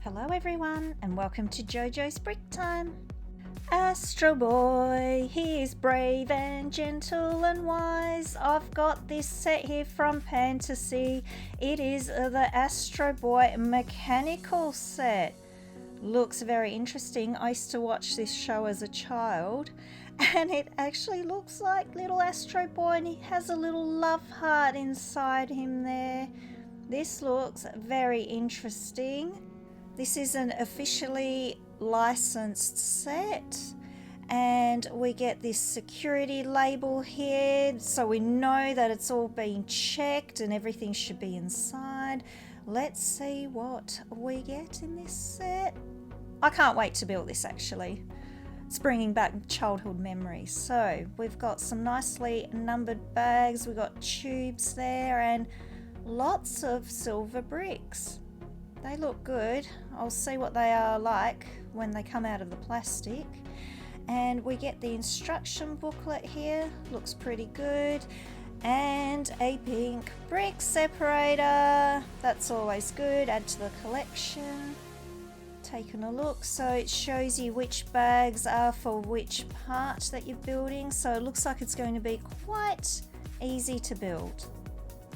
Hello everyone and welcome to JoJo's Brick Time. Astro Boy, he is brave and gentle and wise. I've got this set here from Pantasy. It is the Astro Boy Mechanical set. Looks very interesting. I used to watch this show as a child and it actually looks like little Astro Boy and he has a little love heart inside him there. This looks very interesting. This is an officially licensed set and we get this security label here so we know that it's all been checked and everything should be inside. Let's see what we get in this set. I can't wait to build this actually. It's bringing back childhood memories. So we've got some nicely numbered bags, we've got tubes there and lots of silver bricks. They look good. I'll see what they are like when they come out of the plastic. And we get the instruction booklet here. Looks pretty good. And a pink brick separator. That's always good. Add to the collection. Taking a look. So it shows you which bags are for which part that you're building. So it looks like it's going to be quite easy to build.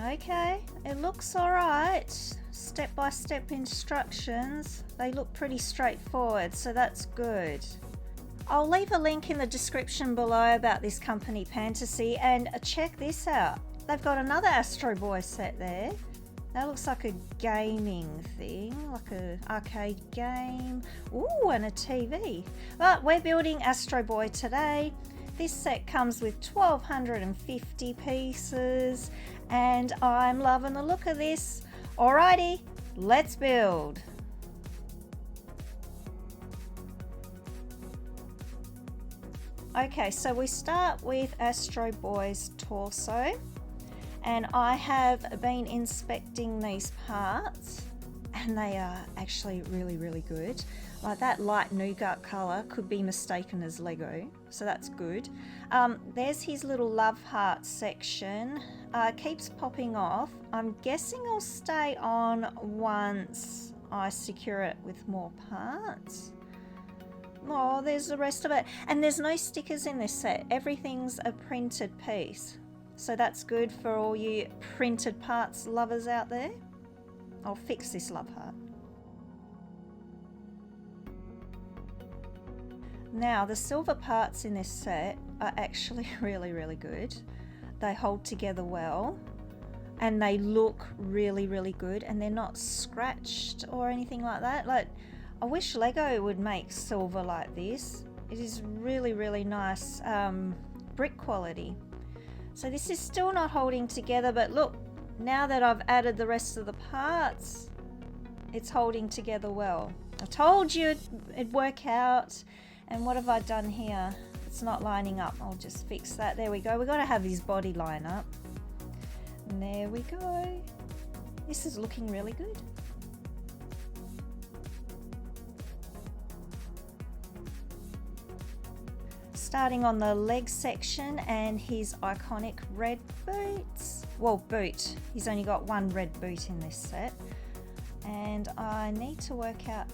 Okay, it looks alright. Step-by-step instructions. They look pretty straightforward, so that's good. I'll leave a link in the description below about this company Pantasy and check this out. They've got another Astro Boy set there. That looks like a gaming thing, like an arcade game. Ooh, and a TV. But we're building Astro Boy today. This set comes with 1,250 pieces and I'm loving the look of this. Alrighty, let's build. Okay, so we start with Astro Boy's torso and I have been inspecting these parts and they are actually really good. Like that light nougat colour could be mistaken as Lego, so that's good. There's his little love heart section. Keeps popping off. I'm guessing I'll stay on once I secure it with more parts. Oh, there's the rest of it. And there's no stickers in this set. Everything's a printed piece. So that's good for all you printed parts lovers out there. I'll fix this love heart. Now the silver parts in this set are actually really good. They hold together well and they look really good and they're not scratched or anything like that. Like, I wish Lego would make silver like this. It is really nice brick quality. So this is still not holding together, but look, now that I've added the rest of the parts, it's holding together well. I told you it'd work out. And what have I done here? It's not lining up. I'll just fix that. There we go. We've got to have his body line up. And there we go. This is looking really good. Starting on the leg section and his iconic red boots. Well, boot. He's only got one red boot in this set. And I need to work out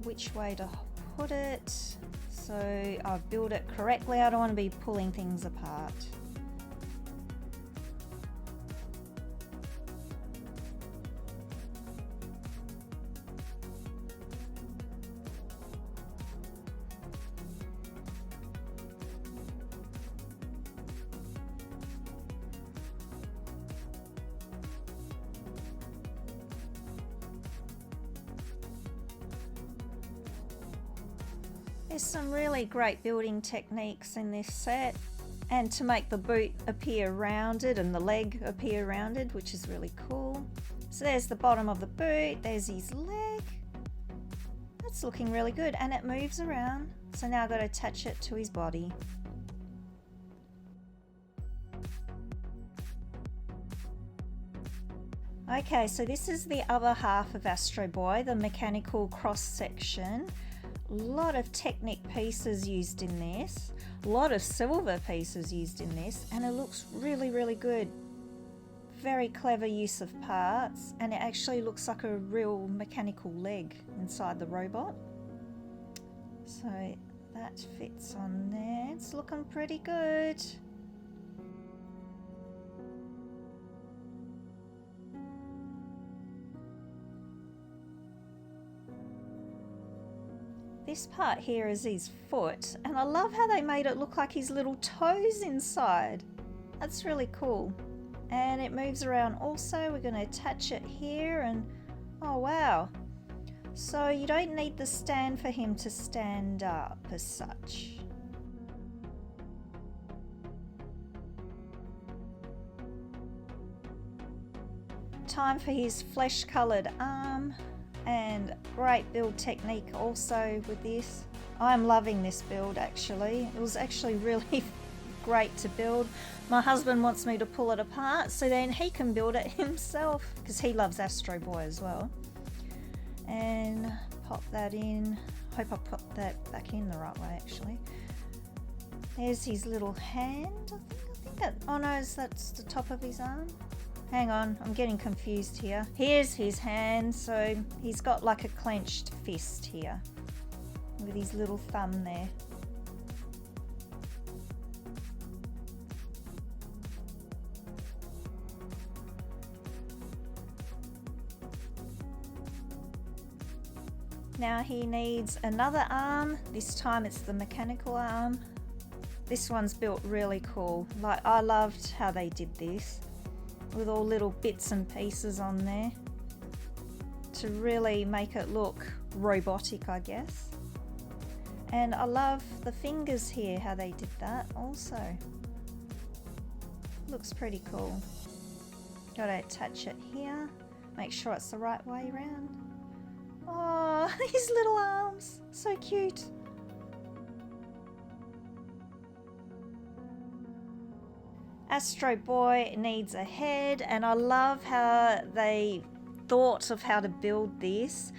which way to put it. So I've built it correctly. I don't want to be pulling things apart. There's some really great building techniques in this set, and to make the boot appear rounded and the leg appear rounded, which is really cool. So there's the bottom of the boot, there's his leg. That's looking really good and it moves around. So now I've got to attach it to his body. Okay, so this is the other half of Astro Boy, the mechanical cross section. A lot of Technic pieces used in this, a lot of silver pieces used in this, and it looks really good. Very clever use of parts, and it actually looks like a real mechanical leg inside the robot. So that fits on there. It's looking pretty good. This part here is his foot, and I love how they made it look like his little toes inside. That's really cool. And it moves around also. We're going to attach it here, and oh wow. So you don't need the stand for him to stand up as such. Time for his flesh coloured arm, and great build technique also with this. I'm loving this build actually. It was actually really great to build. My husband wants me to pull it apart so then he can build it himself because he loves Astro Boy as well. And pop that in. Hope I put that back in the right way actually. There's his little hand. I think that, oh no, that's the top of his arm. Hang on, I'm getting confused here. Here's his hand, so he's got like a clenched fist here with his little thumb there. Now he needs another arm. This time it's the mechanical arm. This one's built really cool. Like, I loved how they did this with all little bits and pieces on there to really make it look robotic, I guess. And I love the fingers here, how they did that also. Looks pretty cool. Gotta attach it here. Make sure it's the right way around. Oh, his little arms, so cute. Astro Boy needs a head, and I love how they thought of how to build this,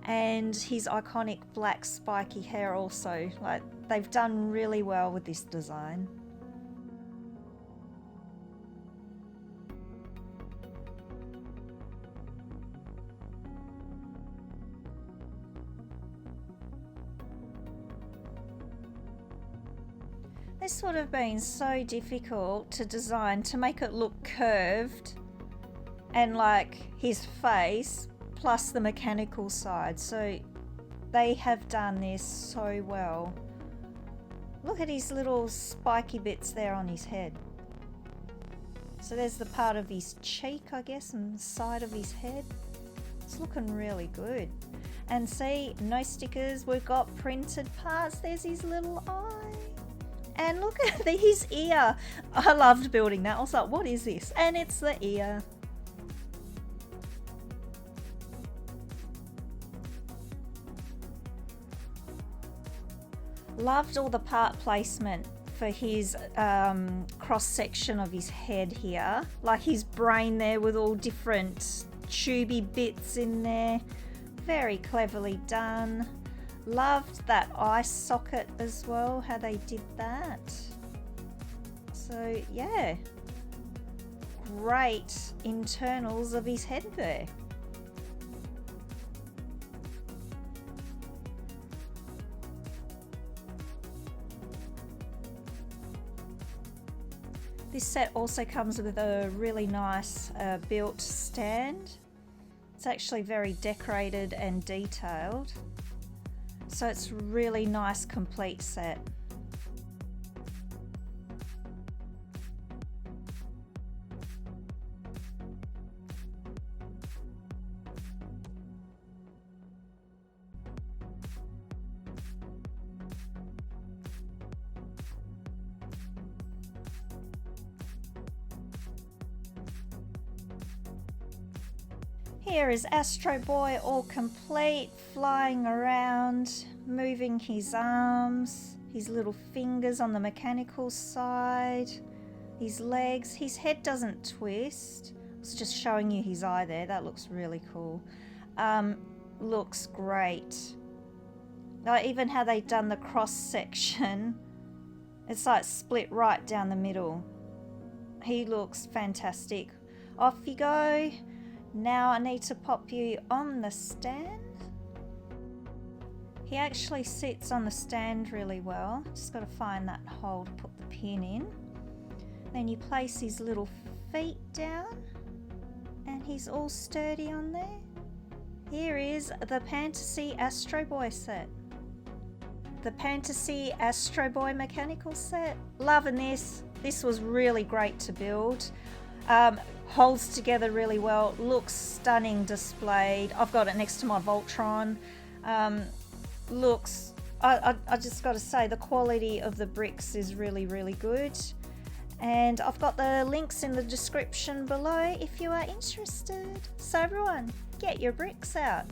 and his iconic black spiky hair also. Like, they've done really well with this design. This would have been so difficult to design to make it look curved and like his face plus the mechanical side. So they have done this so well. Look at his little spiky bits there on his head. So there's the part of his cheek, I guess, and the side of his head. It's looking really good. And see, no stickers, we've got printed parts. There's his little eye. And look at his ear. I loved building that. I was like, what is this? And it's the ear. Loved all the part placement for his cross section of his head here. Like his brain there with all different tubey bits in there. Very cleverly done. Loved that eye socket as well, how they did that. So yeah, great internals of his head there. This set also comes with a really nice built stand. It's actually very decorated and detailed. So it's really nice complete set. Here is Astro Boy all complete, flying around, moving his arms, his little fingers on the mechanical side, his legs. His head doesn't twist. I was just showing you his eye there. That looks really cool. Looks great. Like even how they've done the cross section. It's like split right down the middle. He looks fantastic. Off you go. Now I need to pop you on the stand. He actually sits on the stand really well. Just got to find that hole to put the pin in. Then you place his little feet down and he's all sturdy on there. Here is the Pantasy Astro Boy set. The Pantasy Astro Boy Mechanical set. Loving this. This was really great to build. Holds together really well. Looks stunning displayed. I've got it next to my Voltron. Looks, I just got to say, the quality of the bricks is really, really good. And I've got the links in the description below if you are interested. So everyone, get your bricks out.